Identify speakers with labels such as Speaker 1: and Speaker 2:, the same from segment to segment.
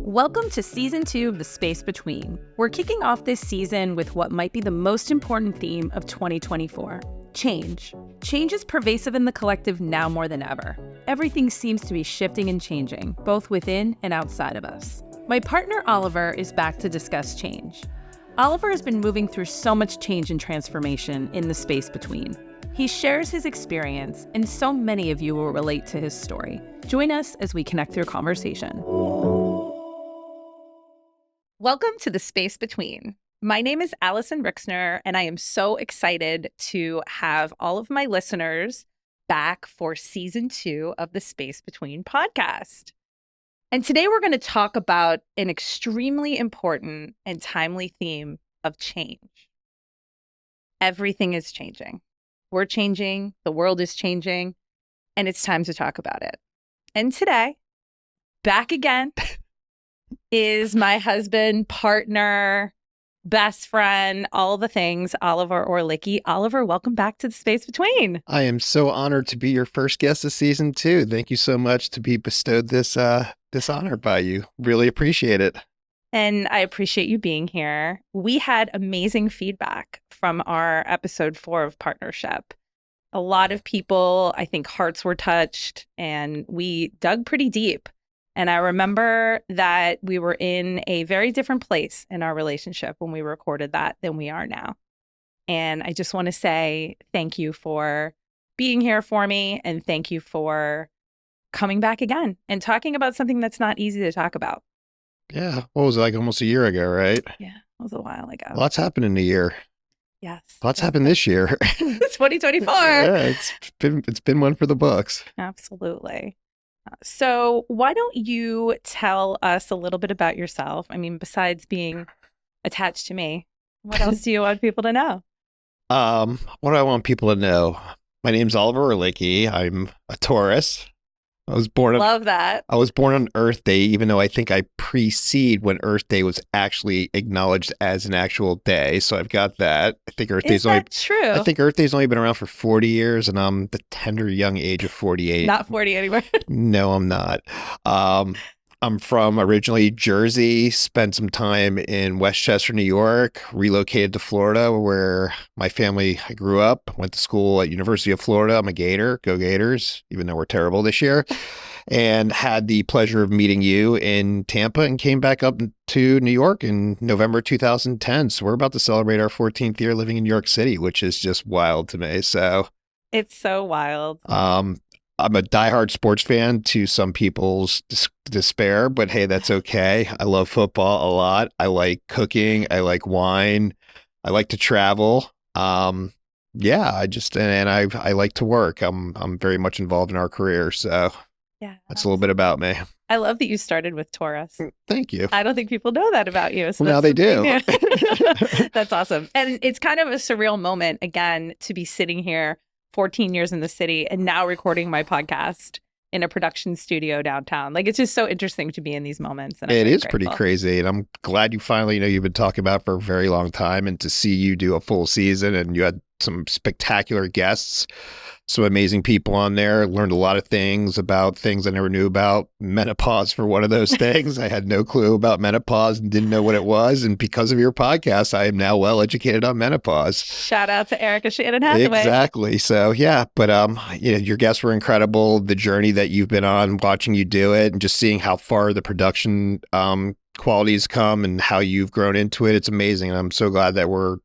Speaker 1: Welcome to Season 2 of The Space Between. We're kicking off this season with what might be the most important theme of 2024, change. Change is pervasive in the collective now more than ever. Everything seems to be shifting and changing, both within and outside of us. My partner Oliver is back to discuss change. Oliver has been moving through so much change and transformation in The Space Between. He shares his experience, and so many of you will relate to his story. Join us as we connect through conversation. Welcome to The Space Between. My name is Alyson Rixner, and I am so excited to have all of my listeners back for Season 2 of the Space Between podcast. And today we're going to talk about an extremely important and timely theme of change. Everything is changing. We're changing, the world is changing, and it's time to talk about it. And today, back again, is my husband, partner, best friend, all the things, Oliver Orlicki. Oliver, welcome back to The Space Between.
Speaker 2: I am so honored to be your first guest of Season 2. Thank you so much to be bestowed this honor by you. Really appreciate it.
Speaker 1: And I appreciate you being here. We had amazing feedback from our episode 4 of Partnership. A lot of people, I think, hearts were touched, and we dug pretty deep. And I remember that we were in a very different place in our relationship when we recorded that than we are now. And I just want to say thank you for being here for me, and thank you for coming back again and talking about something that's not easy to talk about.
Speaker 2: Yeah. What was it, like almost a year ago, right?
Speaker 1: Yeah, it was a while ago.
Speaker 2: Lots happened in a year.
Speaker 1: Yes.
Speaker 2: Lots happened this year.
Speaker 1: It's 2024.
Speaker 2: Yeah, it's been one for the books.
Speaker 1: Absolutely. So why don't you tell us a little bit about yourself? I mean, besides being attached to me, what else do you want people to know?
Speaker 2: What do I want people to know? My name's Oliver Orlicki. I'm a Taurus.
Speaker 1: Love that.
Speaker 2: I was born on Earth Day, even though I think I precede when Earth Day was actually acknowledged as an actual day. So I've got that. I think Earth Day's
Speaker 1: true?
Speaker 2: I think Earth Day's only been around for 40 years, and I'm the tender young age of 48.
Speaker 1: Not 40 anymore.
Speaker 2: No, I'm not. I'm from originally Jersey, spent some time in Westchester, New York, relocated to Florida where my family grew up, went to school at University of Florida. I'm a Gator, go Gators, even though we're terrible this year, and had the pleasure of meeting you in Tampa and came back up to New York in November 2010. So we're about to celebrate our 14th year living in New York City, which is just wild to me. So
Speaker 1: it's so wild.
Speaker 2: I'm a diehard sports fan to some people's despair, but hey, that's okay. I love football a lot. I like cooking. I like wine. I like to travel. Yeah, I like to work. I'm very much involved in our career. So yeah, that's a little bit about me.
Speaker 1: I love that you started with Taurus.
Speaker 2: Thank you.
Speaker 1: I don't think people know that about you. So
Speaker 2: well, now they do.
Speaker 1: That's awesome. And it's kind of a surreal moment, again, to be sitting here 14 years in the city and now recording my podcast in a production studio downtown. Like, it's just so interesting to be in these moments. And
Speaker 2: it is pretty crazy. And I'm glad you finally, you've been talking about it for a very long time, and to see you do a full season, and you had some spectacular guests, some amazing people on there. Learned a lot of things about things I never knew about. Menopause for one of those things. I had no clue about menopause and didn't know what it was. And because of your podcast, I am now well educated on menopause.
Speaker 1: Shout out to Erica Shannon Hathaway.
Speaker 2: Exactly. So yeah, but your guests were incredible. The journey that you've been on, watching you do it, and just seeing how far the production qualities come and how you've grown into it. It's amazing. And I'm so glad that you're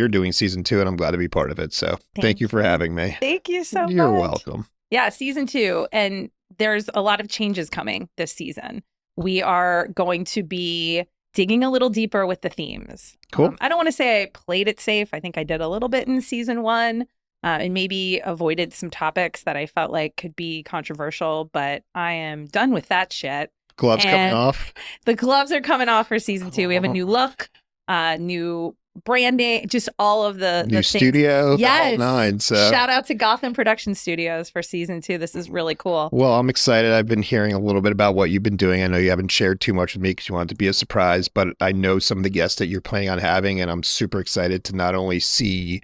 Speaker 2: doing Season 2, and I'm glad to be part of it. So thank you for having me.
Speaker 1: Thank you so much.
Speaker 2: You're welcome.
Speaker 1: Yeah, Season 2. And there's a lot of changes coming this season. We are going to be digging a little deeper with the themes.
Speaker 2: Cool.
Speaker 1: I don't want to say I played it safe. I think I did a little bit in Season 1 and maybe avoided some topics that I felt like could be controversial, but I am done with that shit.
Speaker 2: Gloves coming off.
Speaker 1: The gloves are coming off for Season 2. We have a new look, new branding, just all of the
Speaker 2: new
Speaker 1: things.
Speaker 2: Studio.
Speaker 1: Yes.
Speaker 2: The whole nine. So
Speaker 1: shout out to Gotham Production Studios for Season 2. This is really cool.
Speaker 2: Well, I'm excited. I've been hearing a little bit about what you've been doing. I know you haven't shared too much with me because you want it to be a surprise, but I know some of the guests that you're planning on having, and I'm super excited to not only see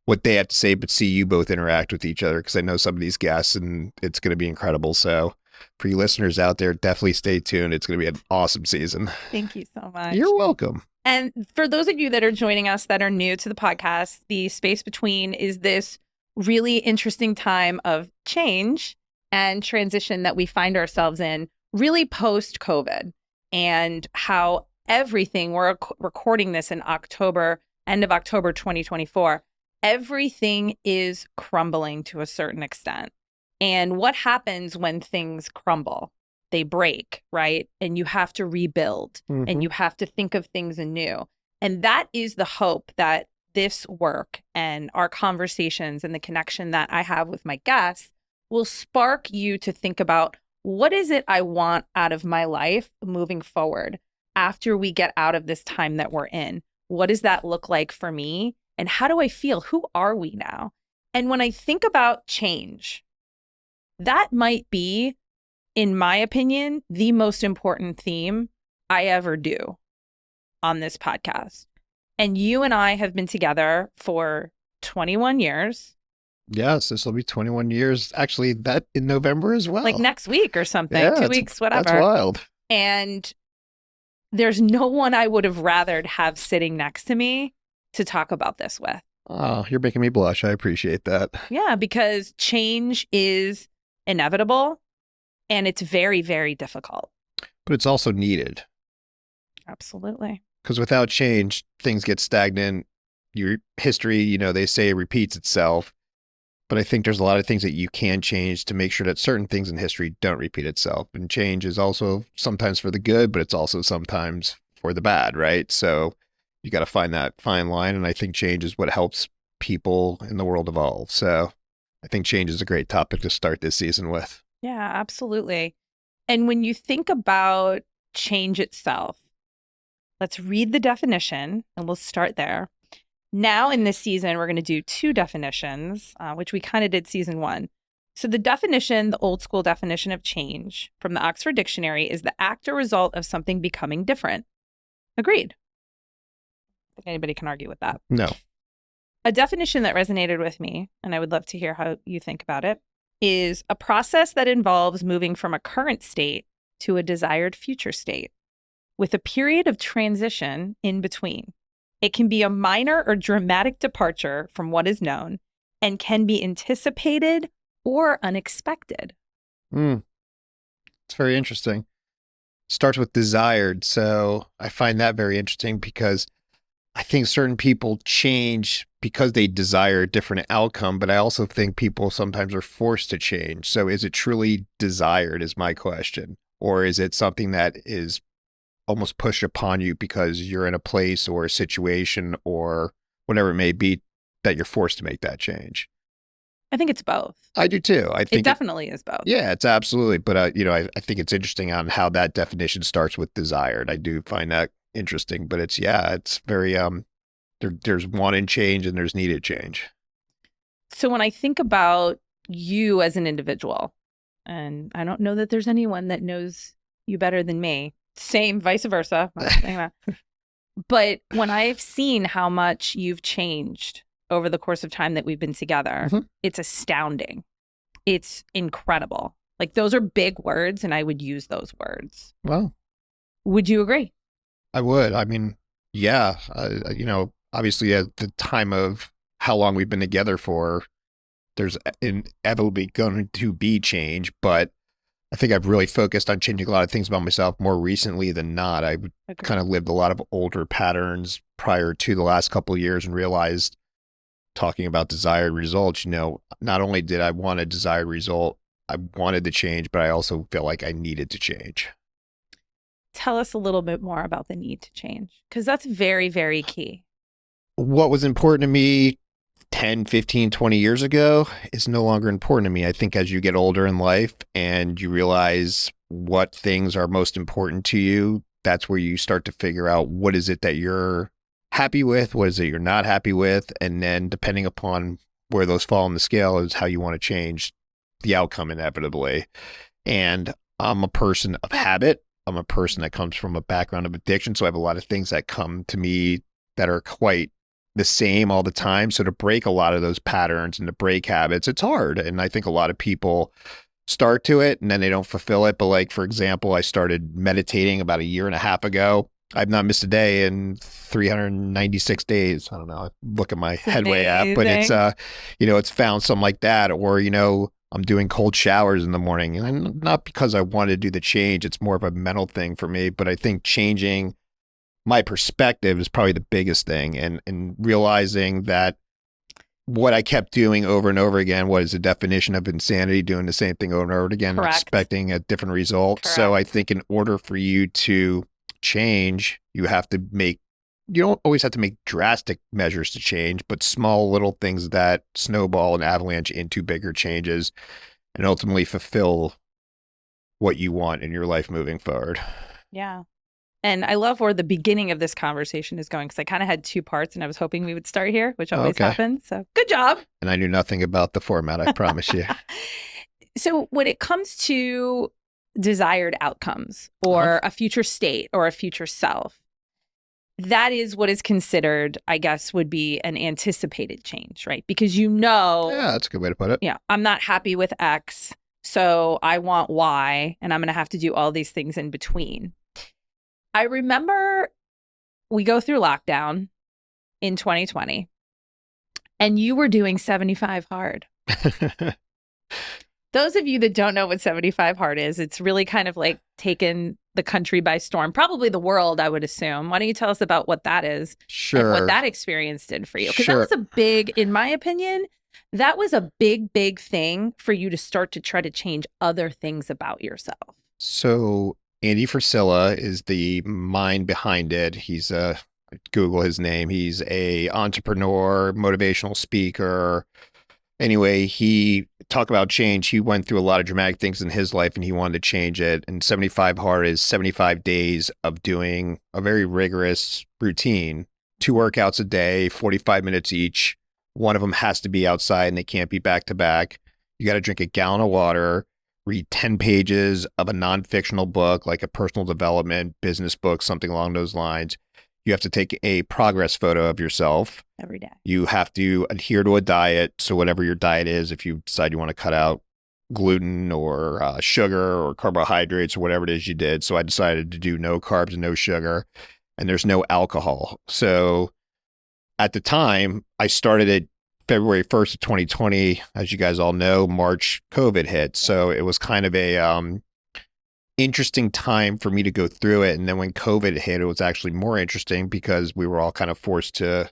Speaker 2: what they have to say, but see you both interact with each other, because I know some of these guests, and it's going to be incredible. So for you listeners out there, definitely stay tuned. It's going to be an awesome season.
Speaker 1: Thank you so much.
Speaker 2: You're welcome.
Speaker 1: And for those of you that are joining us that are new to the podcast, the space between is this really interesting time of change and transition that we find ourselves in really post-COVID, and how everything, we're recording this in October, end of October 2024, everything is crumbling to a certain extent. And what happens when things crumble? They break, right? And you have to rebuild and you have to think of things anew. And that is the hope that this work and our conversations and the connection that I have with my guests will spark you to think about, what is it I want out of my life moving forward after we get out of this time that we're in? What does that look like for me? And how do I feel? Who are we now? And when I think about change, that might be, in my opinion, the most important theme I ever do on this podcast. And you and I have been together for 21 years.
Speaker 2: Yes, this will be 21 years. Actually, that in November as well.
Speaker 1: Like next week or something,
Speaker 2: Yeah,
Speaker 1: 2 weeks, whatever.
Speaker 2: That's wild.
Speaker 1: And there's no one I would have rathered have sitting next to me to talk about this with.
Speaker 2: Oh, you're making me blush. I appreciate that.
Speaker 1: Yeah, because change is inevitable and it's very, very difficult.
Speaker 2: But it's also needed.
Speaker 1: Absolutely.
Speaker 2: Because without change, things get stagnant. Your history, they say it repeats itself. But I think there's a lot of things that you can change to make sure that certain things in history don't repeat itself. And change is also sometimes for the good, but it's also sometimes for the bad, right? So you got to find that fine line. And I think change is what helps people in the world evolve. So I think change is a great topic to start this season with.
Speaker 1: Yeah, absolutely. And when you think about change itself, let's read the definition and we'll start there. Now in this season, we're going to do two definitions, which we kind of did season one. So the definition, the old school definition of change from the Oxford Dictionary, is the act or result of something becoming different. Agreed. I think anybody can argue with that.
Speaker 2: No.
Speaker 1: A definition that resonated with me, and I would love to hear how you think about it, is a process that involves moving from a current state to a desired future state, with a period of transition in between. It can be a minor or dramatic departure from what is known and can be anticipated or unexpected.
Speaker 2: It's very interesting. Starts with desired. So I find that very interesting because I think certain people change because they desire a different outcome, but I also think people sometimes are forced to change. So is it truly desired is my question, or is it something that is almost pushed upon you because you're in a place or a situation or whatever it may be that you're forced to make that change?
Speaker 1: I think it's both.
Speaker 2: I do too. I think
Speaker 1: it definitely is both.
Speaker 2: Yeah, it's absolutely. But, I think it's interesting on how that definition starts with desired. I do find that interesting, but it's very, there's wanted change and there's needed change.
Speaker 1: So when I think about you as an individual, and I don't know that there's anyone that knows you better than me, same, vice versa. But when I've seen how much you've changed over the course of time that we've been together, it's astounding. It's incredible. Like, those are big words, and I would use those words.
Speaker 2: Well,
Speaker 1: would you agree?
Speaker 2: I would. I mean, yeah. Obviously at the time of how long we've been together for, there's inevitably going to be change, but I think I've really focused on changing a lot of things about myself more recently than not. I kind of lived a lot of older patterns prior to the last couple of years and realized, talking about desired results, not only did I want a desired result, I wanted to change, but I also felt like I needed to change.
Speaker 1: Tell us a little bit more about the need to change, because that's very, very key.
Speaker 2: What was important to me 10, 15, 20 years ago is no longer important to me. I think as you get older in life and you realize what things are most important to you, that's where you start to figure out what is it that you're happy with, what is it you're not happy with, and then depending upon where those fall on the scale is how you want to change the outcome inevitably. And I'm a person of habit. I'm a person that comes from a background of addiction, so I have a lot of things that come to me that are quite the same all the time. So to break a lot of those patterns and to break habits, it's hard. And I think a lot of people start to it and then they don't fulfill it. But like, for example, I started meditating about a year and a half ago. I've not missed a day in 396 days. I don't know. I look at my
Speaker 1: It's
Speaker 2: Headway app, but it's,
Speaker 1: amazing.
Speaker 2: it's found something like that. Or, I'm doing cold showers in the morning, and not because I want to do the change. It's more of a mental thing for me. But I think changing my perspective is probably the biggest thing, and realizing that what I kept doing over and over again was the definition of insanity, doing the same thing over and over again, and
Speaker 1: Correct.
Speaker 2: expecting a different result.
Speaker 1: Correct.
Speaker 2: So I think in order for you to change, you don't always have to make drastic measures to change, but small little things that snowball and avalanche into bigger changes and ultimately fulfill what you want in your life moving forward.
Speaker 1: Yeah. And I love where the beginning of this conversation is going, because I kind of had two parts and I was hoping we would start here, which always happens. So good job.
Speaker 2: And I knew nothing about the format, I promise you.
Speaker 1: So when it comes to desired outcomes or a future state or a future self, that is what is considered, I guess, would be an anticipated change, right? Because
Speaker 2: Yeah, that's a good way to put it.
Speaker 1: Yeah, I'm not happy with X, so I want Y, and I'm going to have to do all these things in between. I remember we go through lockdown in 2020, and you were doing 75 hard. Those of you that don't know what 75 hard is, it's really kind of like taken the country by storm, probably the world, I would assume. Why don't you tell us about what that is?
Speaker 2: Sure.
Speaker 1: And what that experience did for you? Because that was a big, in my opinion, that was a big, big thing for you to start to try to change other things about yourself.
Speaker 2: So Andy Frisella is the mind behind it. He's Google his name. He's a entrepreneur, motivational speaker. Anyway, he talked about change. He went through a lot of dramatic things in his life and he wanted to change it. And 75 hard is 75 days of doing a very rigorous routine, 2 workouts a day, 45 minutes each. One of them has to be outside and they can't be back to back. You got to drink a gallon of water, read 10 pages of a non-fictional book, like a personal development, business book, something along those lines. You have to take a progress photo of yourself
Speaker 1: every day.
Speaker 2: You have to adhere to a diet. So whatever your diet is, if you decide you want to cut out gluten or sugar or carbohydrates or whatever it is you did. So I decided to do no carbs and no sugar, and there's no alcohol. So at the time, I started it February 1st of 2020. As you guys all know, March, COVID hit. So it was kind of a interesting time for me to go through it. And then when COVID hit, it was actually more interesting because we were all kind of forced to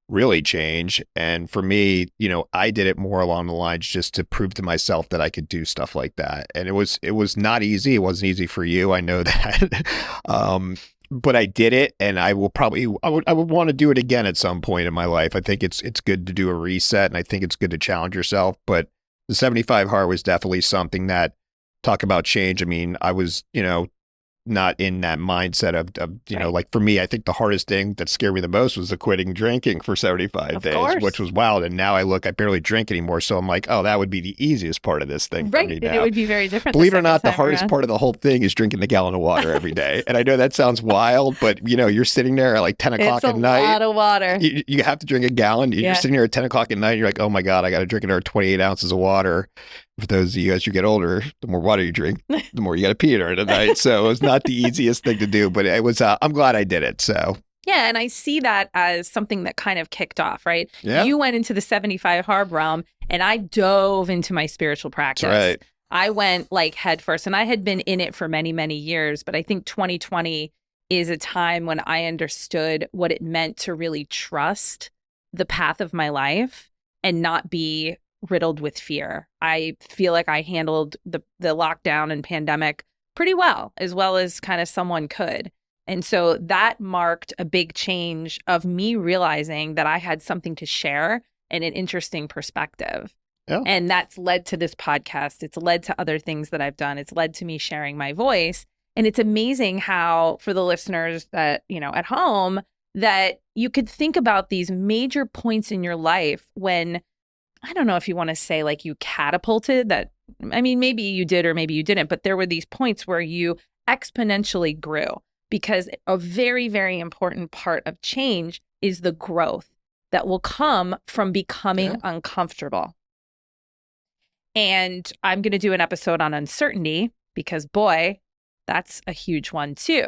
Speaker 2: really change. And for me, I did it more along the lines just to prove to myself that I could do stuff like that. And it was not easy. It wasn't easy for you. I know that. But I did it, and I would want to do it again at some point in my life. I think it's good to do a reset, and I think it's good to challenge yourself. But the 75 hard was definitely something that, talk about change. I mean, I was, not in that mindset of
Speaker 1: right.
Speaker 2: Like for me, I think the hardest thing that scared me the most was the quitting drinking for 75
Speaker 1: of
Speaker 2: days,
Speaker 1: course.
Speaker 2: which was wild. And now I barely drink anymore. So I'm like, oh, that would be the easiest part of this thing.
Speaker 1: Right.
Speaker 2: For me
Speaker 1: And
Speaker 2: now.
Speaker 1: it would be very different.
Speaker 2: Believe it or not, the hardest part of the whole thing is drinking a gallon of water every day. And I know that sounds wild, but you're sitting there at like 10 o'clock at night.
Speaker 1: It's a lot of water.
Speaker 2: You have to drink a gallon. You're sitting there at 10 o'clock at night. And you're like, oh my God, I got to drink another 28 ounces of water. For those of you, as you get older, the more water you drink, the more you got to pee during the night. So it was not the easiest thing to do, but it was, I'm glad I did it. So.
Speaker 1: Yeah. And I see that as something that kind of kicked off, right?
Speaker 2: Yeah.
Speaker 1: You went into the 75 hard realm and I dove into my spiritual practice.
Speaker 2: That's right.
Speaker 1: I went like head first, and I had been in it for many, many years, but I think 2020 is a time when I understood what it meant to really trust the path of my life and not be riddled with fear. I feel like I handled the lockdown and pandemic pretty well as kind of someone could. And so that marked a big change of me realizing that I had something to share and an interesting perspective.
Speaker 2: Yeah.
Speaker 1: And that's led to this podcast. It's led to other things that I've done. It's led to me sharing my voice. And it's amazing how, for the listeners that, at home, that you could think about these major points in your life when, I don't know if you want to say like you catapulted that. I mean, maybe you did or maybe you didn't, but there were these points where you exponentially grew, because a very, very important part of change is the growth that will come from becoming uncomfortable. And I'm going to do an episode on uncertainty because, boy, that's a huge one too.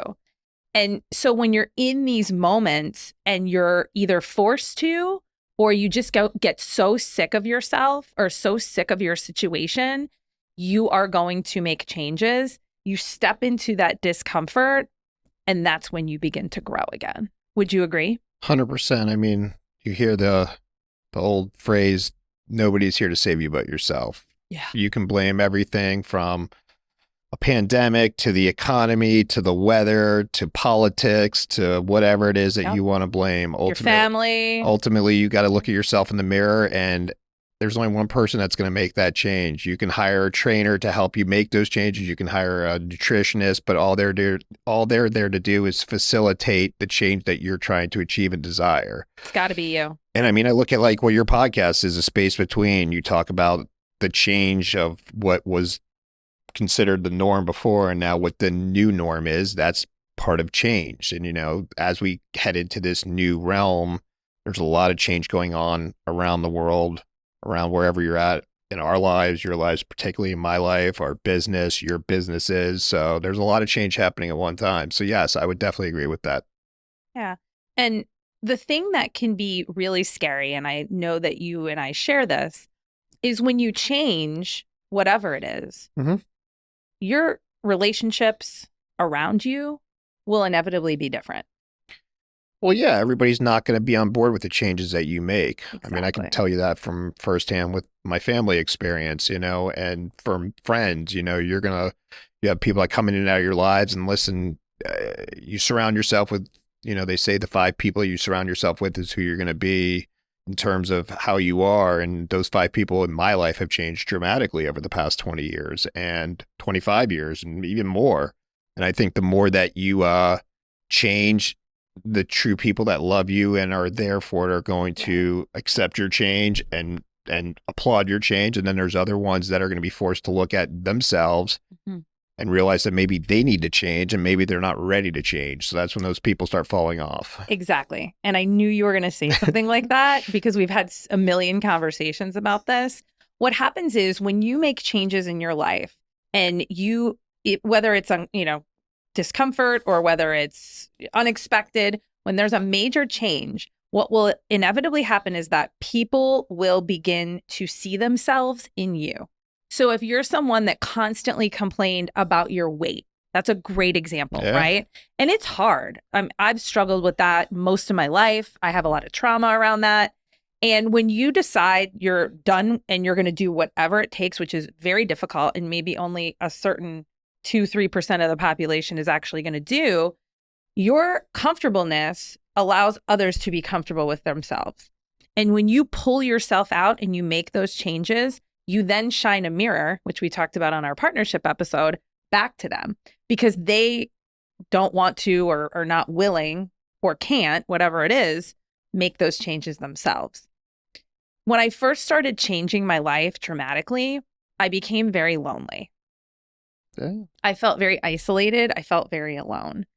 Speaker 1: And so when you're in these moments and you're either forced to, or you just get so sick of yourself or so sick of your situation, you are going to make changes. You step into that discomfort, and that's when you begin to grow again. Would you agree?
Speaker 2: 100%. I mean, you hear the old phrase, nobody's here to save you but yourself.
Speaker 1: Yeah.
Speaker 2: You can blame everything from a pandemic to the economy to the weather to politics to whatever it is that you want to blame.
Speaker 1: Your family.
Speaker 2: Ultimately, you got to look at yourself in the mirror, and there's only one person that's going to make that change. You can hire a trainer to help you make those changes. You can hire a nutritionist, but all they're there to do is facilitate the change that you're trying to achieve and desire.
Speaker 1: It's got to be you.
Speaker 2: And I mean, I look at like what your podcast is, a space between. You talk about the change of what was considered the norm before and now what the new norm is. That's part of change. And, you know, as we head into this new realm, there's a lot of change going on around the world, around wherever you're at in our lives, your lives, particularly in my life, our business, your businesses. So there's a lot of change happening at one time. So yes, I would definitely agree with that.
Speaker 1: Yeah. And the thing that can be really scary, and I know that you and I share this, is when you change whatever it is, your relationships around you will inevitably be different.
Speaker 2: Well, yeah, everybody's not going to be on board with the changes that you make.
Speaker 1: Exactly.
Speaker 2: I mean, I can tell you that from firsthand with my family experience, you know, and from friends, you know, you have people that come in and out of your lives and listen. You surround yourself with, you know, they say the 5 people you surround yourself with is who you're going to be in terms of how you are. And those 5 people in my life have changed dramatically over the past 20 years and 25 years and even more. And I think the more that you change, the true people that love you and are there for it are going to accept your change and applaud your change. And then there's other ones that are going to be forced to look at themselves and realize that maybe they need to change and maybe they're not ready to change. So that's when those people start falling off.
Speaker 1: Exactly. And I knew you were going to say something like that because we've had a million conversations about this. What happens is when you make changes in your life and whether it's discomfort or whether it's unexpected, when there's a major change, what will inevitably happen is that people will begin to see themselves in you. So if you're someone that constantly complained about your weight, that's a great example, right? And it's hard. I've struggled with that most of my life. I have a lot of trauma around that. And when you decide you're done and you're going to do whatever it takes, which is very difficult and maybe only a certain 2-3% of the population is actually going to do, your comfortableness allows others to be comfortable with themselves. And when you pull yourself out and you make those changes, you then shine a mirror, which we talked about on our partnership episode, back to them because they don't want to or are not willing or can't, whatever it is, make those changes themselves. When I first started changing my life dramatically, I became very lonely. I felt very isolated. I felt very alone.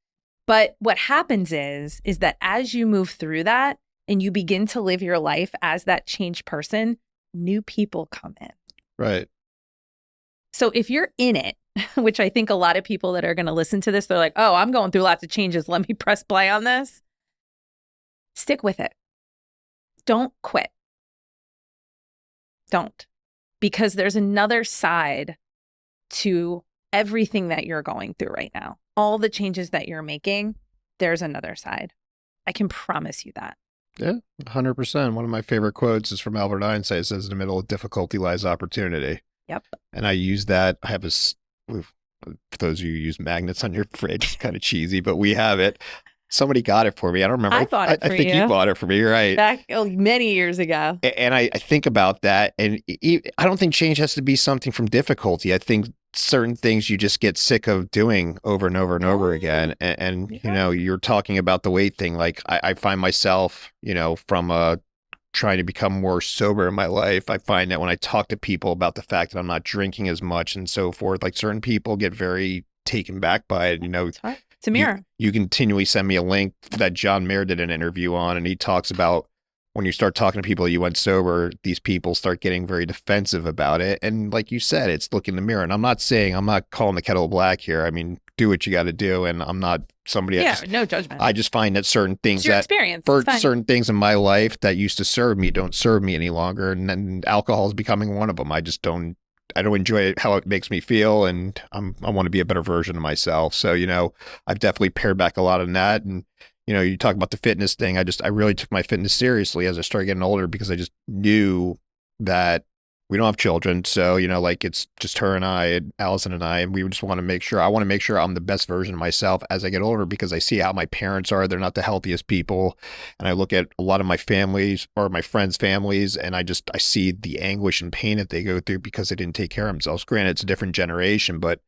Speaker 1: But what happens is that as you move through that and you begin to live your life as that changed person, new people come in.
Speaker 2: Right.
Speaker 1: So if you're in it, which I think a lot of people that are going to listen to this, they're like, oh, I'm going through lots of changes. Let me press play on this. Stick with it. Don't quit. Don't. Because there's another side to everything that you're going through right now. All the changes that you're making, there's another side. I can promise you that.
Speaker 2: Yeah, 100%. One of my favorite quotes is from Albert Einstein. It says, in the middle of difficulty lies opportunity.
Speaker 1: Yep.
Speaker 2: And I use that. I have for those of you who use magnets on your fridge, it's kind of cheesy, but we have it. Somebody got it for me. I don't remember.
Speaker 1: I bought it for you.
Speaker 2: I think you bought it for me. You're right.
Speaker 1: Back many years ago.
Speaker 2: And I think about that. And I don't think change has to be something from difficulty. I think certain things you just get sick of doing over and over and over again. And you know, you're talking about the weight thing. Like I find myself, you know, from trying to become more sober in my life, I find that when I talk to people about the fact that I'm not drinking as much and so forth, like certain people get very taken back by it. You know,
Speaker 1: it's a mirror.
Speaker 2: You continually send me a link that John Mayer did an interview on, and he talks about when you start talking to people you went sober, these people start getting very defensive about it. And like you said, it's look in the mirror. And I'm not calling the kettle black here. I mean, do what you got to do. And I'm not somebody.
Speaker 1: No judgment.
Speaker 2: I just find that certain things
Speaker 1: it's your experience.
Speaker 2: for certain things in my life that used to serve me don't serve me any longer. And then alcohol is becoming one of them. I don't enjoy it, how it makes me feel. And I want to be a better version of myself. So, I've definitely pared back a lot on that. And, you talk about the fitness thing. I really took my fitness seriously as I started getting older, because I just knew that we don't have children. So, like it's just her and I, and Alyson and I, and we just want to make sure I'm the best version of myself as I get older, because I see how my parents are. They're not the healthiest people. And I look at a lot of my families or my friends' families, and I see the anguish and pain that they go through because they didn't take care of themselves. Granted, it's a different generation, but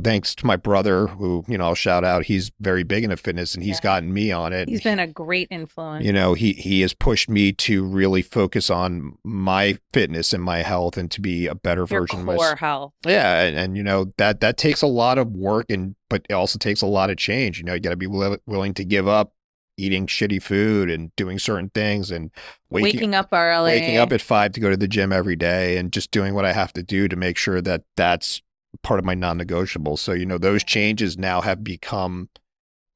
Speaker 2: thanks to my brother, who, I'll shout out, he's very big into fitness, and he's gotten me on it.
Speaker 1: He's been a great influence.
Speaker 2: He has pushed me to really focus on my fitness and my health, and to be a better version of myself.
Speaker 1: Health.
Speaker 2: Yeah. And that takes a lot of work, but it also takes a lot of change. You got to be willing to give up eating shitty food and doing certain things, and waking up early, waking up at 5 to go to the gym every day, and just doing what I have to do to make sure that that's part of my non-negotiable. So, those changes now have become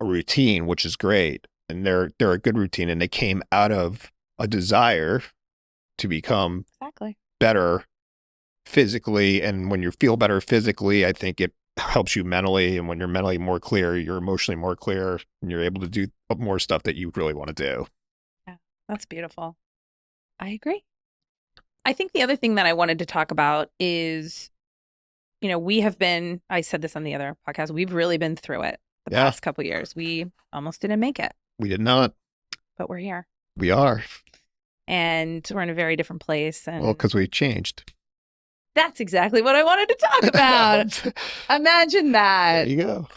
Speaker 2: a routine, which is great. And they're a good routine, and they came out of a desire to become better physically. And when you feel better physically, I think it helps you mentally. And when you're mentally more clear, you're emotionally more clear, and you're able to do more stuff that you really want to do.
Speaker 1: Yeah, that's beautiful. I agree. I think the other thing that I wanted to talk about is, we have been, I said this on the other podcast, we've really been through it the past couple of years. We almost didn't make it.
Speaker 2: We did not.
Speaker 1: But we're here.
Speaker 2: We are.
Speaker 1: And we're in a very different place. And
Speaker 2: because we changed.
Speaker 1: That's exactly what I wanted to talk about. Imagine that.
Speaker 2: There you go.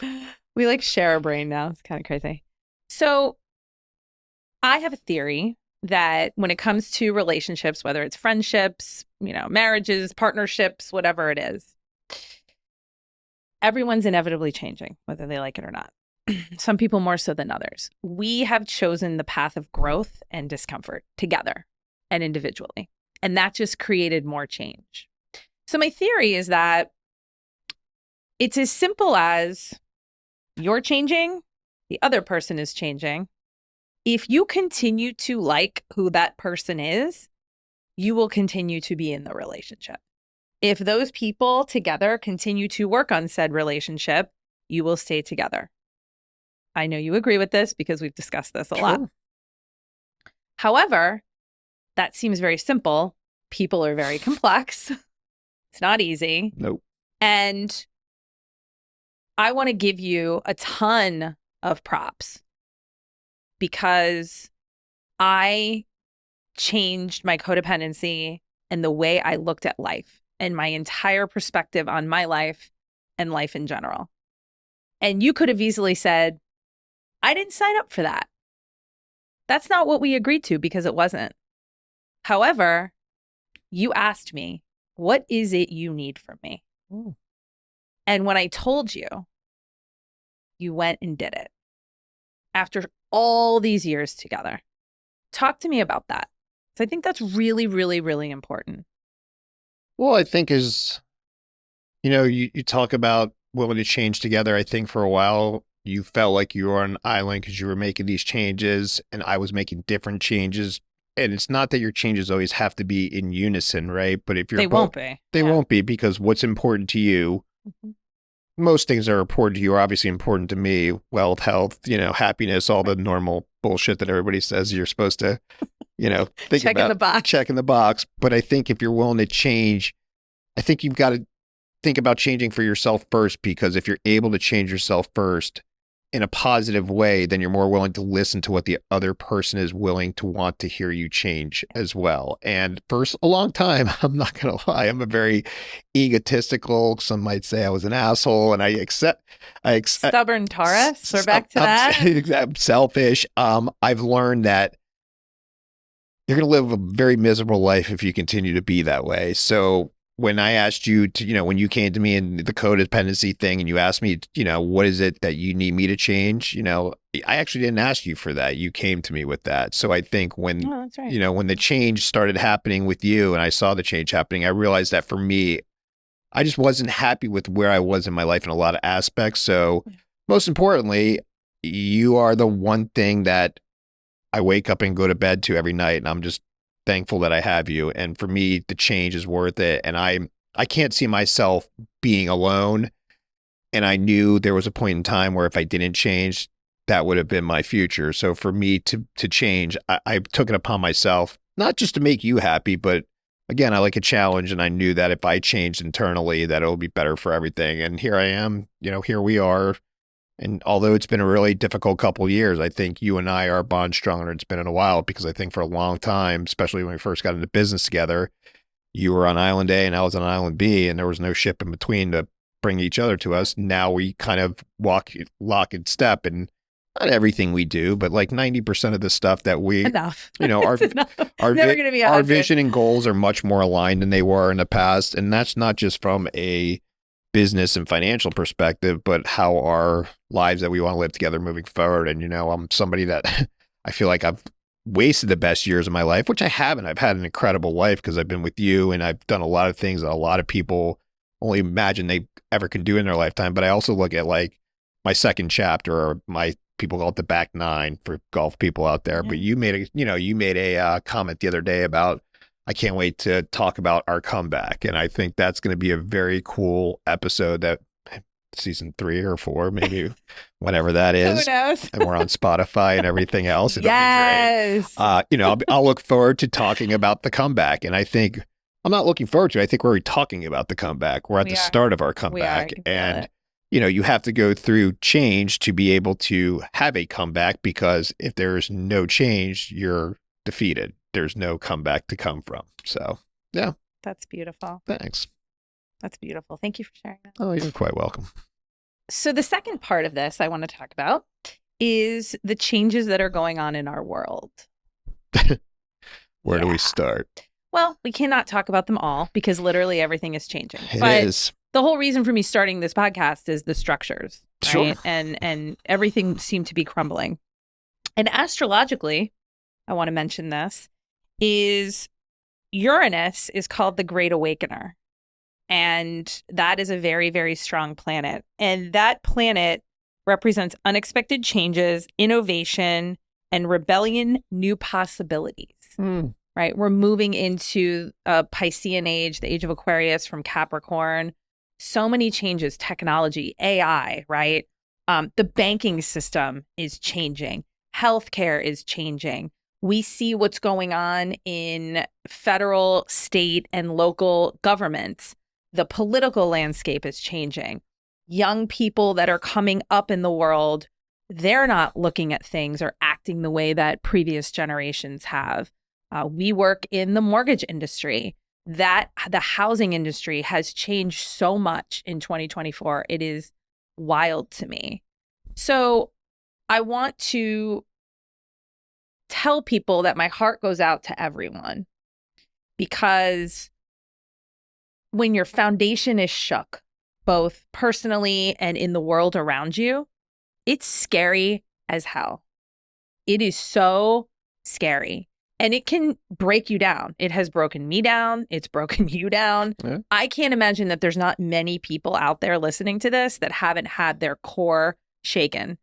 Speaker 1: We share a brain now. It's kind of crazy. So I have a theory that when it comes to relationships, whether it's friendships, marriages, partnerships, whatever it is, everyone's inevitably changing, whether they like it or not. Some people more so than others. We have chosen the path of growth and discomfort together and individually. And that just created more change. So my theory is that it's as simple as you're changing, the other person is changing. If you continue to like who that person is, you will continue to be in the relationship. If those people together continue to work on said relationship, you will stay together. I know you agree with this because we've discussed this a lot. However, that seems very simple. People are very complex. It's not easy.
Speaker 2: Nope.
Speaker 1: And I want to give you a ton of props because I changed my codependency and the way I looked at life and my entire perspective on my life and life in general. And you could have easily said, I didn't sign up for that. That's not what we agreed to, because it wasn't. However, you asked me, what is it you need from me? Ooh. And when I told you, you went and did it. After all these years together. Talk to me about that. So I think that's really, really, really important.
Speaker 2: Well, I think you talk about willing to change together. I think for a while you felt like you were on an island because you were making these changes and I was making different changes. And it's not that your changes always have to be in unison, right? But if you're
Speaker 1: won't be.
Speaker 2: They won't be, because what's important to you, most things that are important to you are obviously important to me. Wealth, health, happiness, all the normal bullshit that everybody says you're supposed to, think
Speaker 1: check
Speaker 2: about.
Speaker 1: In the box.
Speaker 2: Check in the box. But I think if you're willing to change, I think you've got to think about changing for yourself first, because if you're able to change yourself first in a positive way, then you're more willing to listen to what the other person is willing to want to hear you change as well. And for a long time, I'm not going to lie, I'm a very egotistical, some might say I was an asshole, and I accept
Speaker 1: stubborn Taurus. We're back to that.
Speaker 2: I'm selfish. I've learned that you're going to live a very miserable life if you continue to be that way. So when I asked you to, when you came to me and the codependency thing and you asked me, what is it that you need me to change? I actually didn't ask you for that. You came to me with that. So I think when,
Speaker 1: that's right.
Speaker 2: when the change started happening with you and I saw the change happening, I realized that for me, I just wasn't happy with where I was in my life in a lot of aspects. So most importantly, you are the one thing that I wake up and go to bed to every night. And I'm just thankful that I have you. And for me, the change is worth it. And I can't see myself being alone. And I knew there was a point in time where if I didn't change, that would have been my future. So for me to change, I took it upon myself, not just to make you happy, but again, I like a challenge. And I knew that if I changed internally, that it'll be better for everything. And here I am, here we are. And although it's been a really difficult couple of years, I think you and I are bond stronger than it's been in a while, because I think for a long time, especially when we first got into business together, you were on Island A and I was on Island B, and there was no ship in between to bring each other to us. Now we kind of walk lock and step, and not everything we do, but like 90% of the stuff that we,
Speaker 1: Enough.
Speaker 2: our
Speaker 1: Never gonna be 100.
Speaker 2: our vision and goals are much more aligned than they were in the past. And that's not just from a business and financial perspective, but how our lives that we want to live together moving forward. And, I'm somebody that I feel like I've wasted the best years of my life, which I haven't. I've had an incredible life because I've been with you and I've done a lot of things that a lot of people only imagine they ever can do in their lifetime. But I also look at like my second chapter, or my people call it the back nine for golf people out there. Yeah. But you made a comment the other day about, I can't wait to talk about our comeback. And I think that's going to be a very cool episode, that season 3 or 4, maybe whenever that is.
Speaker 1: Who knows?
Speaker 2: And we're on Spotify and everything else. It'll
Speaker 1: yes.
Speaker 2: be great. I'll look forward to talking about the comeback. And I think I'm not looking forward to it. I think we're already talking about the comeback. We're at the start of our comeback. And, you have to go through change to be able to have a comeback, because if there's no change, you're defeated. There's no comeback to come from. So, yeah.
Speaker 1: That's beautiful.
Speaker 2: Thanks.
Speaker 1: That's beautiful. Thank you for sharing that.
Speaker 2: Oh, you're quite welcome.
Speaker 1: So the second part of this I want to talk about is the changes that are going on in our world.
Speaker 2: Where do we start?
Speaker 1: Well, we cannot talk about them all because literally everything is changing.
Speaker 2: It is.
Speaker 1: The whole reason for me starting this podcast is the structures, right?
Speaker 2: Sure.
Speaker 1: And everything seemed to be crumbling. And astrologically, I want to mention this, is Uranus is called the Great Awakener. And that is a very, very strong planet. And that planet represents unexpected changes, innovation, and rebellion, new possibilities, right? We're moving into a Piscean age, the age of Aquarius from Capricorn. So many changes, technology, AI, right? The banking system is changing. Healthcare is changing. We see what's going on in federal, state, and local governments. The political landscape is changing. Young people that are coming up in the world, they're not looking at things or acting the way that previous generations have. We work in the mortgage industry. The housing industry has changed so much in 2024. It is wild to me. So I want to tell people that my heart goes out to everyone, because when your foundation is shook, both personally and in the world around you, it's scary as hell. It is so scary. And it can break you down. It has broken me down. It's broken you down. Yeah. I can't imagine that there's not many people out there listening to this that haven't had their core shaken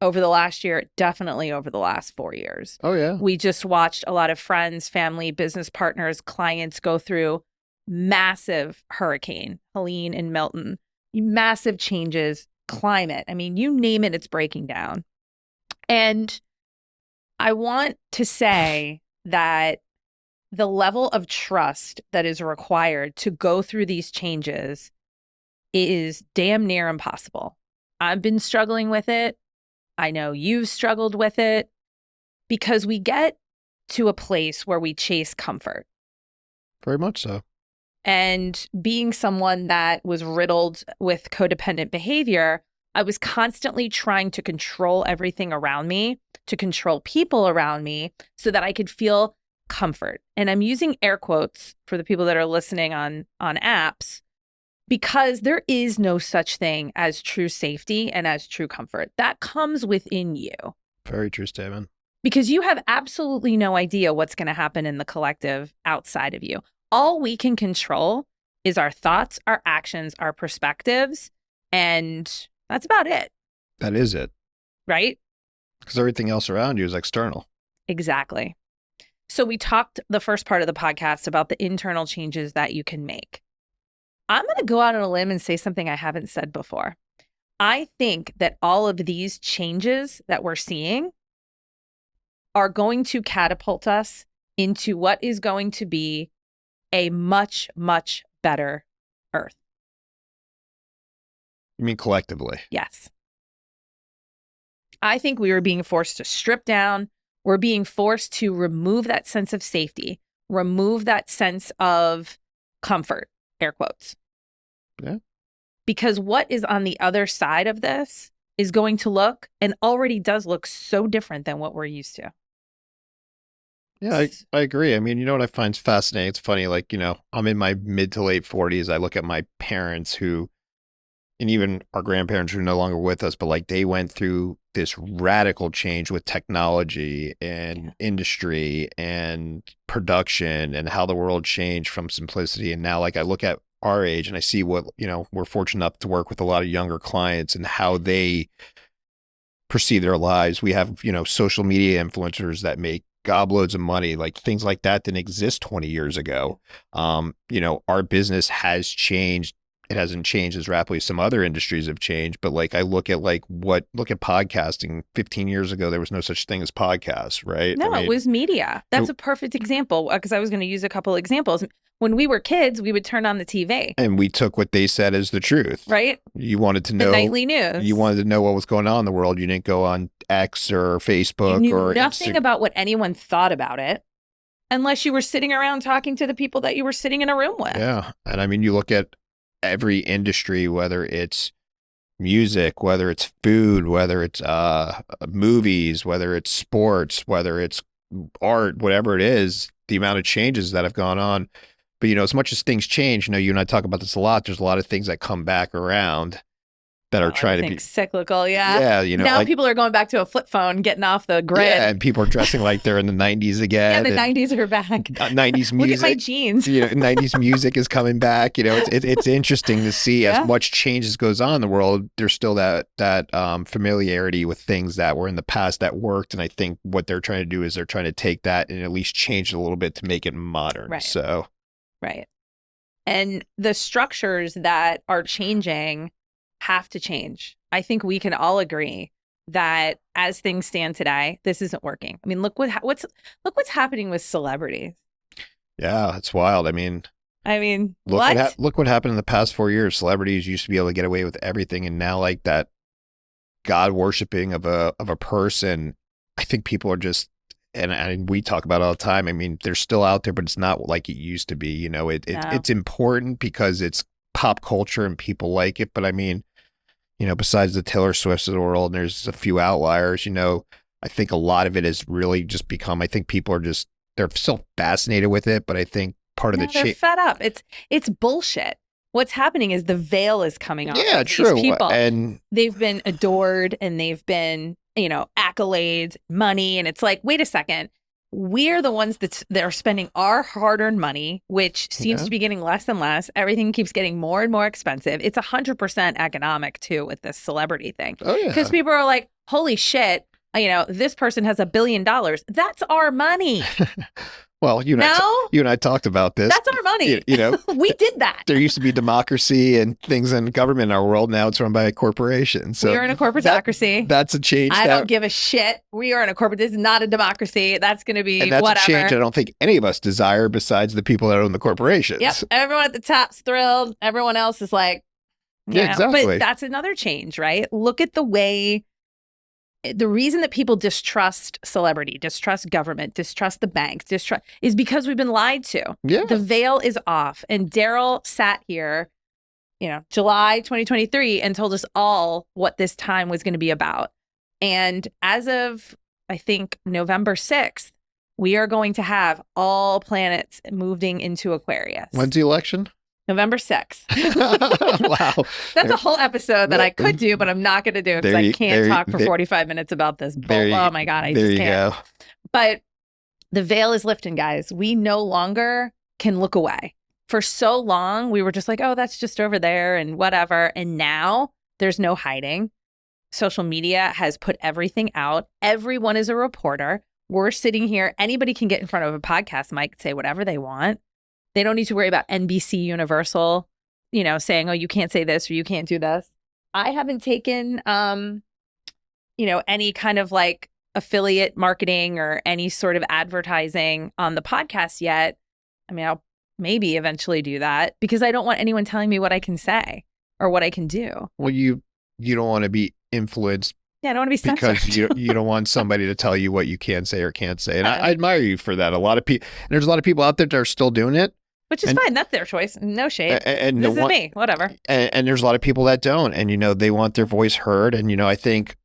Speaker 1: over the last year, definitely over the last 4 years.
Speaker 2: Oh, yeah.
Speaker 1: We just watched a lot of friends, family, business partners, clients go through massive hurricane, Helene and Milton, massive changes, climate. I mean, you name it, it's breaking down. And I want to say that the level of trust that is required to go through these changes is damn near impossible. I've been struggling with it. I know you've struggled with it, because we get to a place where we chase comfort.
Speaker 2: Very much so.
Speaker 1: And being someone that was riddled with codependent behavior, I was constantly trying to control everything around me, to control people around me, so that I could feel comfort. And I'm using air quotes for the people that are listening on apps, because there is no such thing as true safety and as true comfort. That comes within you.
Speaker 2: Very true statement.
Speaker 1: Because you have absolutely no idea what's going to happen in the collective outside of you. All we can control is our thoughts, our actions, our perspectives, and that's about it.
Speaker 2: That is it.
Speaker 1: Right?
Speaker 2: Because everything else around you is external.
Speaker 1: Exactly. So we talked the first part of the podcast about the internal changes that you can make. I'm going to go out on a limb and say something I haven't said before. I think that all of these changes that we're seeing are going to catapult us into what is going to be a much, much better Earth.
Speaker 2: You mean collectively?
Speaker 1: Yes. I think we are being forced to strip down. We're being forced to remove that sense of safety, remove that sense of comfort, air quotes.
Speaker 2: Yeah.
Speaker 1: Because what is on the other side of this is going to look, and already does look, so different than what we're used to.
Speaker 2: Yeah, I agree. I mean, you know what I find fascinating? It's funny, like, I'm in my mid to late 40s. I look at my parents who, and even our grandparents who are no longer with us, but like they went through this radical change with technology and industry and production and how the world changed from simplicity. And now, like, I look at our age and I see what, we're fortunate enough to work with a lot of younger clients and how they perceive their lives. We have, social media influencers that make gobloads of money, like things like that didn't exist 20 years ago. Our business has changed. It hasn't changed as rapidly as some other industries have changed, but like I look at podcasting. 15 years ago, there was no such thing as podcasts, right?
Speaker 1: No, it was media. That's a perfect example, because I was going to use a couple examples. When we were kids, we would turn on the TV.
Speaker 2: And we took what they said as the truth.
Speaker 1: Right?
Speaker 2: You wanted to know
Speaker 1: the nightly news.
Speaker 2: You wanted to know what was going on in the world. You didn't go on X or Facebook.
Speaker 1: You knew nothing about what anyone thought about it, unless you were sitting around talking to the people that you were sitting in a room with.
Speaker 2: Yeah. And I mean, you look at every industry, whether it's music, whether it's food, whether it's movies, whether it's sports, whether it's art, whatever it is, the amount of changes that have gone on. But, as much as things change, you and I talk about this a lot, there's a lot of things that come back around that are trying to be
Speaker 1: cyclical. Yeah.
Speaker 2: Yeah.
Speaker 1: Now people are going back to a flip phone, getting off the grid.
Speaker 2: Yeah. And people are dressing like they're in the 90s again.
Speaker 1: Yeah, the 90s are back.
Speaker 2: 90s music.
Speaker 1: Look at my jeans.
Speaker 2: 90s music is coming back. It's interesting to see as much change as goes on in the world. There's still that familiarity with things that were in the past that worked. And I think what they're trying to do is they're trying to take that and at least change it a little bit to make it modern.
Speaker 1: Right.
Speaker 2: So.
Speaker 1: Right. And the structures that are changing have to change. I think we can all agree that as things stand today, this isn't working. I mean, look what's happening with celebrities. Yeah,
Speaker 2: it's wild. I mean, look what happened in the past 4 years. Celebrities used to be able to get away with everything, and now, like, that God worshiping of a person, I think people are just, and we talk about it all the time. I mean, they're still out there, but it's not like it used to be. It's important because it's pop culture and people like it. But I mean, besides the Taylor Swifts of the world, and there's a few outliers, I think a lot of it has really just become, I think people are they're still fascinated with it. But I think part of the
Speaker 1: they're fed up. It's bullshit. What's happening is the veil is coming off.
Speaker 2: Yeah, true.
Speaker 1: These people.
Speaker 2: And
Speaker 1: they've been adored and they've been, accolades, money. And it's like, wait a second. We're the ones that are spending our hard-earned money, which seems to be getting less and less. Everything keeps getting more and more expensive. It's 100% economic, too, with this celebrity thing.
Speaker 2: Oh, yeah.
Speaker 1: Because people are like, holy shit, this person has $1 billion. That's our money.
Speaker 2: Well, you and I talked about this.
Speaker 1: That's our money. We did that.
Speaker 2: There used to be democracy and things in government in our world. Now it's run by a corporation. So
Speaker 1: we are in a corporatocracy.
Speaker 2: That's a change.
Speaker 1: I don't give a shit. We are in a corporate. This is not a democracy. That's going to be
Speaker 2: and that's
Speaker 1: whatever.
Speaker 2: a change I don't think any of us desire besides the people that own the corporations.
Speaker 1: Yep. Everyone at the top's thrilled. Everyone else is like,
Speaker 2: yeah, exactly.
Speaker 1: But that's another change, right? Look at the reason that people distrust celebrity, distrust government, distrust the banks, is because we've been lied to.
Speaker 2: Yeah.
Speaker 1: The veil is off. And Daryl sat here, July 2023 and told us all what this time was going to be about. And as of, I think, November 6th, we are going to have all planets moving into Aquarius.
Speaker 2: When's the election?
Speaker 1: November 6th.
Speaker 2: Wow.
Speaker 1: That's a whole episode that I could do, but I'm not going to do it because I can't talk for 45 minutes about this. Oh my God, I just can't. Go. But the veil is lifting, guys. We no longer can look away. For so long, we were just like, oh, that's just over there and whatever. And now there's no hiding. Social media has put everything out. Everyone is a reporter. We're sitting here. Anybody can get in front of a podcast mic and say whatever they want. They don't need to worry about NBC Universal, saying, oh, you can't say this or you can't do this. I haven't taken, any kind of like affiliate marketing or any sort of advertising on the podcast yet. I mean, I'll maybe eventually do that because I don't want anyone telling me what I can say or what I can do.
Speaker 2: Well, you don't want to be influenced.
Speaker 1: Yeah, I don't want to be censored.
Speaker 2: Because you don't want somebody to tell you what you can say or can't say. And I admire you for that. There's a lot of people out there that are still doing it.
Speaker 1: Which is fine. That's their choice. No shade. And this is me. Whatever.
Speaker 2: And there's a lot of people that don't. And, they want their voice heard. And, I think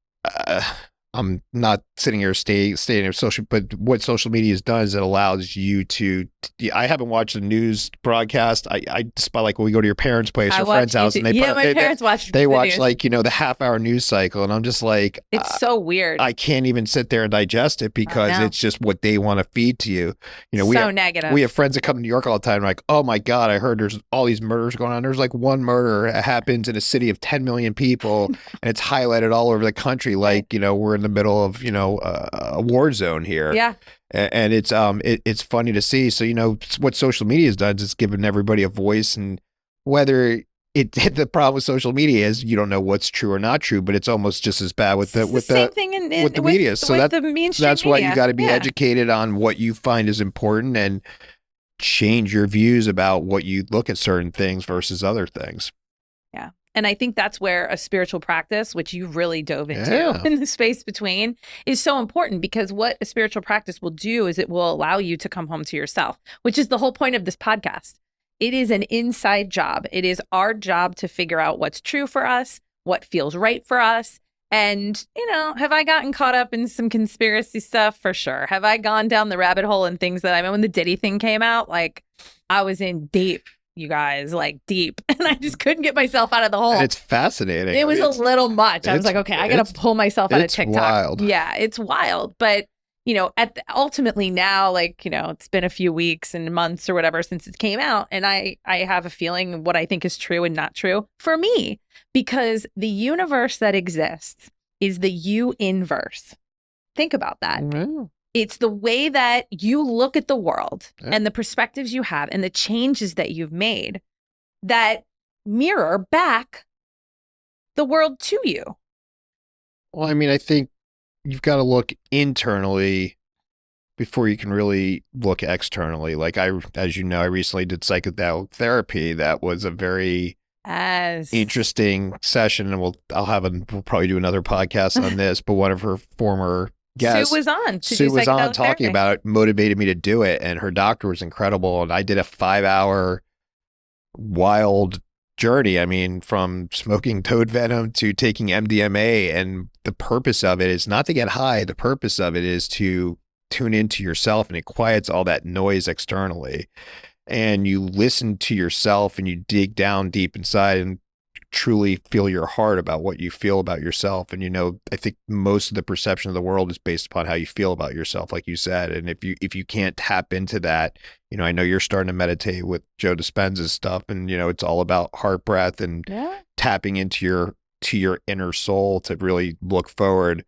Speaker 2: I'm not sitting here stating social, but what social media has done is it allows you to. I haven't watched a news broadcast. I just like when we go to your parents' place or friend's house, and
Speaker 1: my parents watch.
Speaker 2: They watch news. Like the half-hour news cycle, and I'm just like,
Speaker 1: it's so weird.
Speaker 2: I can't even sit there and digest it because it's just what they want to feed to you.
Speaker 1: Negative.
Speaker 2: We have friends that come to New York all the time, like, oh my God, I heard there's all these murders going on. There's like one murder that happens in a city of 10 million people, and it's highlighted all over the country. Like we're in the middle of a war zone here.
Speaker 1: Yeah.
Speaker 2: And it's funny to see. So what social media has done is it's given everybody a voice, and whether the problem with social media is you don't know what's true or not true, but it's almost just as bad with the media. So that's why you got to be educated on what you find is important and change your views about what you look at certain things versus other things.
Speaker 1: Yeah. And I think that's where a spiritual practice, which you really dove into in the space between, is so important, because what a spiritual practice will do is it will allow you to come home to yourself, which is the whole point of this podcast. It is an inside job. It is our job to figure out what's true for us, what feels right for us. And, have I gotten caught up in some conspiracy stuff? For sure. Have I gone down the rabbit hole and things that I mean, when the Diddy thing came out, like I was in deep. You guys, like deep, and I just couldn't get myself out of the hole.
Speaker 2: And it's fascinating.
Speaker 1: It was a little much. I was like, okay, I got to pull myself out of TikTok.
Speaker 2: It's wild.
Speaker 1: Yeah, it's wild. But, ultimately now, it's been a few weeks and months or whatever since it came out. And I have a feeling what I think is true and not true for me, because the universe that exists is the you inverse. Think about that.
Speaker 2: Mm-hmm.
Speaker 1: It's the way that you look at the world and the perspectives you have and the changes that you've made that mirror back the world to you.
Speaker 2: Well, I mean, I think you've got to look internally before you can really look externally. Like as you know, I recently did psychedelic therapy. That was a very interesting session, and we'll probably do another podcast on this. But one of her former guests, Sue was on talking about it, motivated me to do it, and her doctor was incredible. And I did a 5-hour wild journey. I mean, from smoking toad venom to taking MDMA, and the purpose of it is not to get high. The purpose of it is to tune into yourself, and it quiets all that noise externally. And you listen to yourself, and you dig down deep inside and truly feel your heart about what you feel about yourself. And I think most of the perception of the world is based upon how you feel about yourself, like you said. And if you can't tap into that, I know you're starting to meditate with Joe Dispenza's stuff, and it's all about heart breath and tapping into your inner soul to really look forward.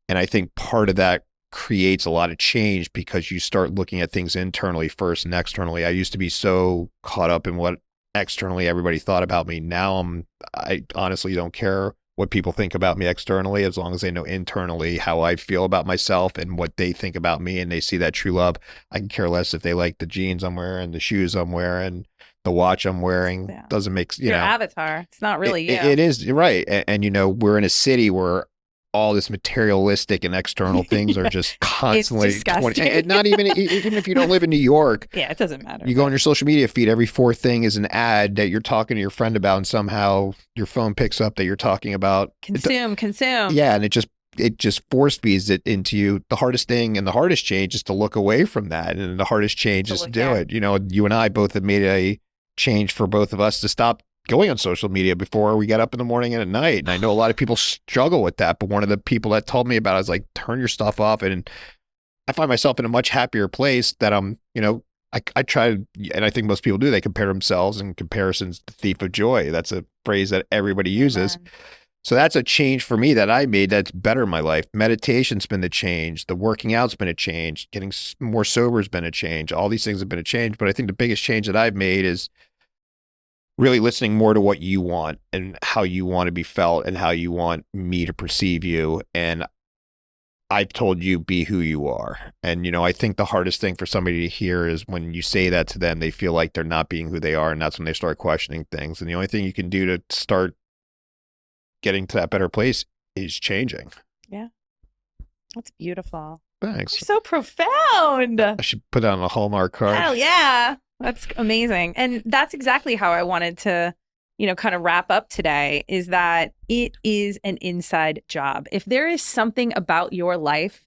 Speaker 2: And I think part of that creates a lot of change, because you start looking at things internally first and externally. I used to be so caught up in what externally everybody thought about me. Now I honestly don't care what people think about me externally, as long as they know internally how I feel about myself and what they think about me, and they see that true love. I can care less if they like the jeans I'm wearing, the shoes I'm wearing, the watch I'm wearing. Doesn't make
Speaker 1: your avatar. It's not really you.
Speaker 2: It is, you're right. And we're in a city where all this materialistic and external things are just constantly
Speaker 1: it's disgusting.
Speaker 2: And not even if you don't live in New York.
Speaker 1: Yeah, it doesn't matter.
Speaker 2: You go on your social media feed, every fourth thing is an ad that you're talking to your friend about, and somehow your phone picks up that you're talking about
Speaker 1: consume.
Speaker 2: Yeah, and it just it just force feeds it into you. The hardest thing and the hardest change is to look away from that. And the hardest change is to do it. You know, you and I both have made a change for both of us to stop going on social media before we get up in the morning and at night. And I know a lot of people struggle with that, but one of the people that told me about it was like, turn your stuff off. And I find myself in a much happier place that I'm, you know, I try to, and I think most people do, they compare themselves, and comparison's the thief of joy. That's a phrase that everybody uses.
Speaker 1: Amen.
Speaker 2: So that's a change for me that I made that's better in my life. Meditation's been the change. The working out's been a change. Getting more sober has been a change. All these things have been a change. But I think the biggest change that I've made is really listening more to what you want and how you want to be felt and how you want me to perceive you. And I've told you, be who you are. And, you know, I think the hardest thing for somebody to hear is when you say that to them, they feel like they're not being who they are. And that's when they start questioning things. And the only thing you can do to start getting to that better place is changing.
Speaker 1: Yeah. That's beautiful.
Speaker 2: Thanks.
Speaker 1: You're so profound.
Speaker 2: I should put on a Hallmark card.
Speaker 1: Hell yeah. That's amazing. And that's exactly how I wanted to, you know, kind of wrap up today, is that it is an inside job. If there is something about your life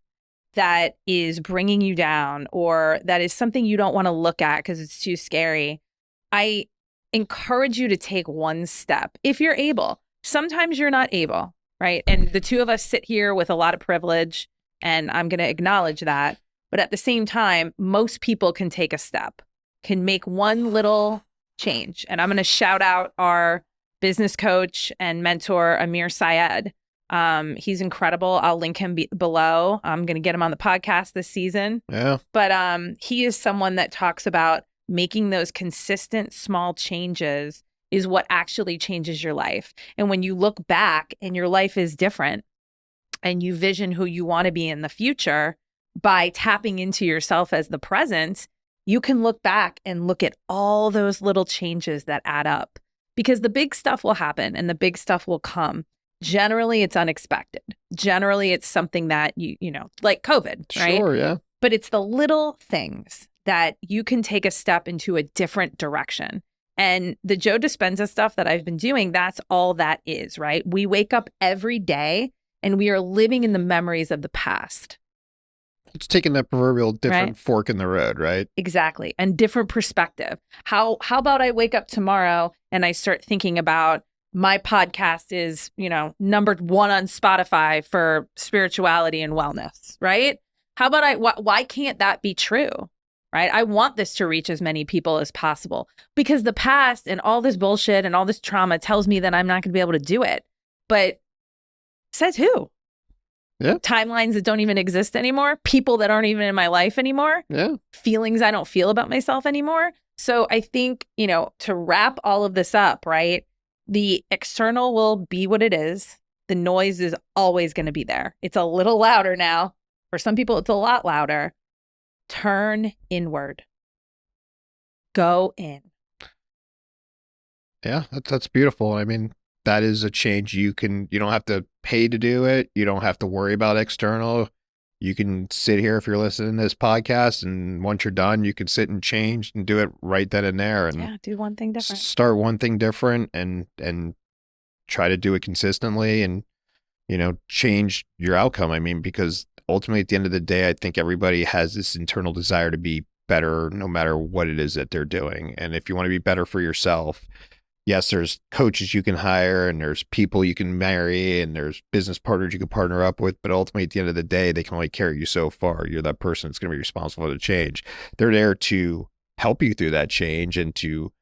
Speaker 1: that is bringing you down, or that is something you don't want to look at because it's too scary, I encourage you to take one step if you're able. Sometimes you're not able, right? And the two of us sit here with a lot of privilege, and I'm going to acknowledge that. But at the same time, most people can take a step, can make one little change. And I'm going to shout out our business coach and mentor, Amir Syed. He's incredible. I'll link him below. I'm going to get him on the podcast this season.
Speaker 2: Yeah.
Speaker 1: But he is someone that talks about making those consistent small changes is what actually changes your life. And when you look back and your life is different and you vision who you want to be in the future by tapping into yourself as the present, you can look back and look at all those little changes that add up, because the big stuff will happen and the big stuff will come. Generally, it's unexpected. Generally, it's something that you know, like COVID, right?
Speaker 2: Sure, yeah.
Speaker 1: But it's the little things that you can take a step into a different direction. And the Joe Dispenza stuff that I've been doing, that's all that is, right? We wake up every day and we are living in the memories of the past.
Speaker 2: It's taking that proverbial different fork in the road, right?
Speaker 1: Exactly. And different perspective. How about I wake up tomorrow and I start thinking about my podcast is, you know, numbered 1 on Spotify for spirituality and wellness, right? How about why can't that be true? Right? I want this to reach as many people as possible, because the past and all this bullshit and all this trauma tells me that I'm not going to be able to do it. But says who?
Speaker 2: Yeah.
Speaker 1: Timelines that don't even exist anymore. People that aren't even in my life anymore.
Speaker 2: Yeah.
Speaker 1: Feelings I don't feel about myself anymore. So I think, you know, to wrap all of this up, right? The external will be what it is. The noise is always going to be there. It's a little louder now. For some people, it's a lot louder. Turn inward. Go in.
Speaker 2: Yeah, that's beautiful. I mean, that is a change you don't have to pay to do it. You don't have to worry about external. You can sit here if you're listening to this podcast, and once you're done, you can sit and change and do it right then and there. And
Speaker 1: yeah, do one thing different.
Speaker 2: Start one thing different and try to do it consistently, and, you know, change your outcome. I mean, because ultimately at the end of the day, I think everybody has this internal desire to be better no matter what it is that they're doing. And if you want to be better for yourself, yes, there's coaches you can hire and there's people you can marry and there's business partners you can partner up with. But ultimately, at the end of the day, they can only carry you so far. You're that person that's going to be responsible for the change. They're there to help you through that change and to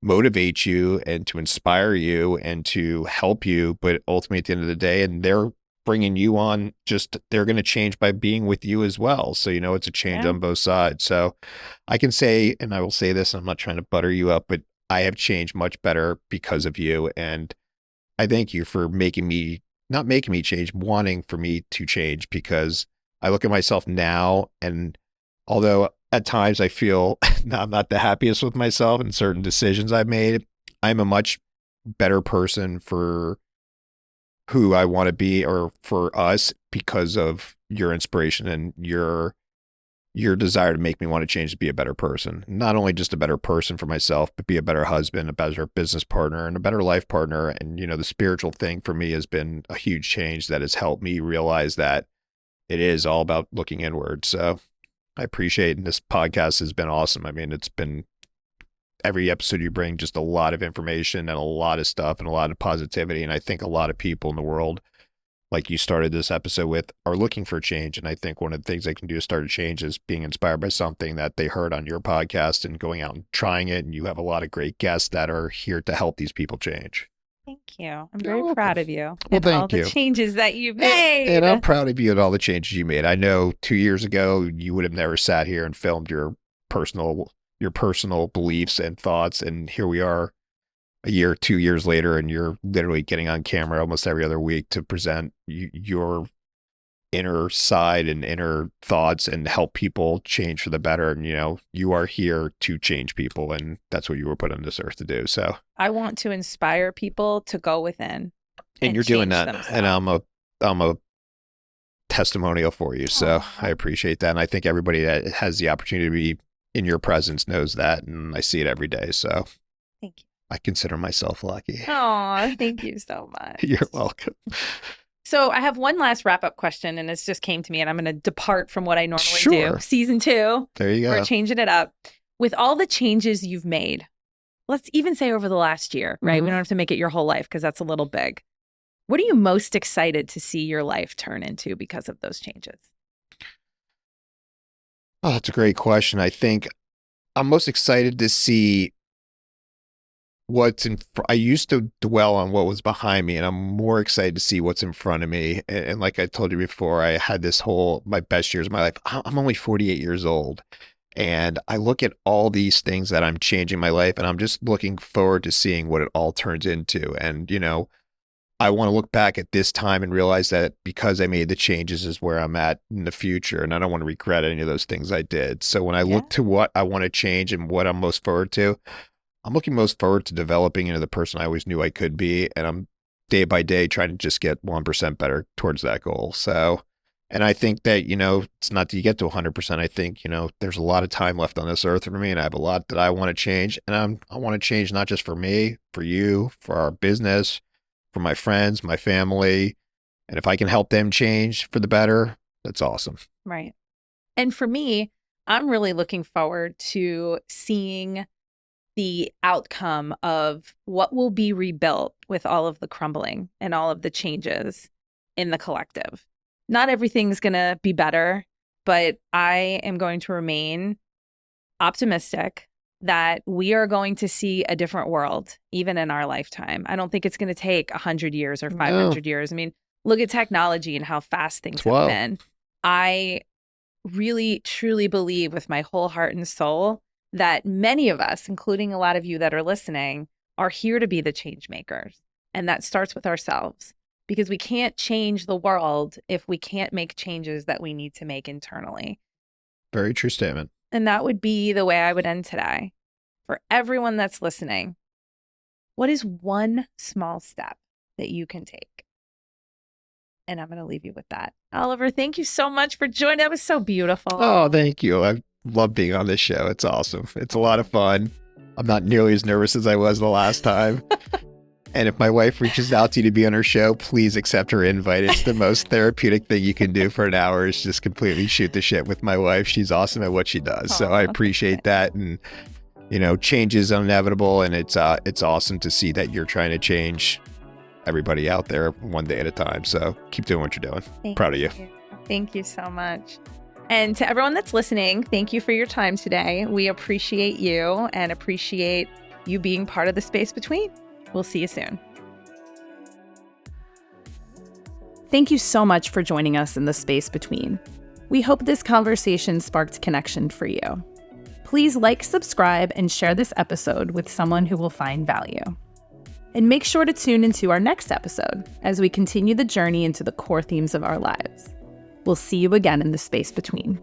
Speaker 2: motivate you and to inspire you and to help you. But ultimately, at the end of the day, and they're bringing you on, they're going to change by being with you as well. So, you know, it's a change on both sides. So I can say, and I will say this, I'm not trying to butter you up, but I have changed much better because of you. And I thank you for not making me change, wanting for me to change, because I look at myself now, and although at times I feel I'm not the happiest with myself and certain decisions I've made, I'm a much better person for who I want to be, or for us, because of your inspiration and your your desire to make me want to change to be a better person. Not only just a better person for myself, but be a better husband, a better business partner, and a better life partner. And, the spiritual thing for me has been a huge change that has helped me realize that it is all about looking inward. So I appreciate it. And this podcast has been awesome. I mean, it's been every episode you bring just a lot of information and a lot of stuff and a lot of positivity. And I think a lot of people in the world, like you started this episode with, are looking for change. And I think one of the things they can do to start a change is being inspired by something that they heard on your podcast and going out and trying it. And you have a lot of great guests that are here to help these people change.
Speaker 1: Thank you. I'm very proud of you
Speaker 2: and
Speaker 1: all the changes that you've made.
Speaker 2: And I'm proud of you and all the changes you made. I know 2 years ago, you would have never sat here and filmed your personal beliefs and thoughts. And here we are 2 years later, and you're literally getting on camera almost every other week to present your inner side and inner thoughts and help people change for the better. And, you are here to change people, and that's what you were put on this earth to do. So
Speaker 1: I want to inspire people to go within.
Speaker 2: And you're doing that. Themselves. And I'm a testimonial for you. So I appreciate that. And I think everybody that has the opportunity to be in your presence knows that. And I see it every day. So
Speaker 1: thank you.
Speaker 2: I consider myself lucky.
Speaker 1: Oh, thank you so much.
Speaker 2: You're welcome.
Speaker 1: So I have one last wrap-up question, and this just came to me, and I'm going to depart from what I normally
Speaker 2: Sure.
Speaker 1: do. Season 2.
Speaker 2: There you go.
Speaker 1: We're changing it up. With all the changes you've made, let's even say over the last year, right?
Speaker 2: Mm-hmm.
Speaker 1: We don't have to make it your whole life because that's a little big. What are you most excited to see your life turn into because of those changes?
Speaker 2: Oh, that's a great question. I think I'm most excited to see I used to dwell on what was behind me, and I'm more excited to see what's in front of me. And like I told you before, I had my best years of my life. I'm only 48 years old, and I look at all these things that I'm changing my life, and I'm just looking forward to seeing what it all turns into. And, I want to look back at this time and realize that because I made the changes is where I'm at in the future. And I don't want to regret any of those things I did. So when I look to what I want to change and what I'm most forward to, I'm looking most forward to developing into the person I always knew I could be. And I'm day by day trying to just get 1% better towards that goal. So, and I think that, it's not that you get to 100%. I think, there's a lot of time left on this earth for me, and I have a lot that I want to change. And I want to change not just for me, for you, for our business, for my friends, my family. And if I can help them change for the better, that's awesome.
Speaker 1: Right. And for me, I'm really looking forward to seeing the outcome of what will be rebuilt with all of the crumbling and all of the changes in the collective. Not everything's going to be better, but I am going to remain optimistic that we are going to see a different world, even in our lifetime. I don't think it's going to take 100 years or 500 years. I mean, look at technology and how fast things have been. I really, truly believe with my whole heart and soul that many of us, including a lot of you that are listening, are here to be the change makers. And that starts with ourselves, because we can't change the world if we can't make changes that we need to make internally.
Speaker 2: Very true statement.
Speaker 1: And that would be the way I would end today. For everyone that's listening, what is one small step that you can take? And I'm going to leave you with that. Oliver, thank you so much for joining. That was so beautiful.
Speaker 2: Oh, thank you. I love being on this show. It's awesome. It's a lot of fun. I'm not nearly as nervous as I was the last time. And if my wife reaches out to you to be on her show, please accept her invite. It's the most therapeutic thing you can do for an hour, is just completely shoot the shit with my wife. She's awesome at what she does. So I appreciate that. And, change is inevitable. And it's awesome to see that you're trying to change everybody out there one day at a time. So keep doing what you're doing. Proud of you.
Speaker 1: Thank you so much. And to everyone that's listening, thank you for your time today. We appreciate you and appreciate you being part of the space between. We'll see you soon. Thank you so much for joining us in the space between. We hope this conversation sparked connection for you. Please like, subscribe, and share this episode with someone who will find value. And make sure to tune into our next episode as we continue the journey into the core themes of our lives. We'll see you again in the space between.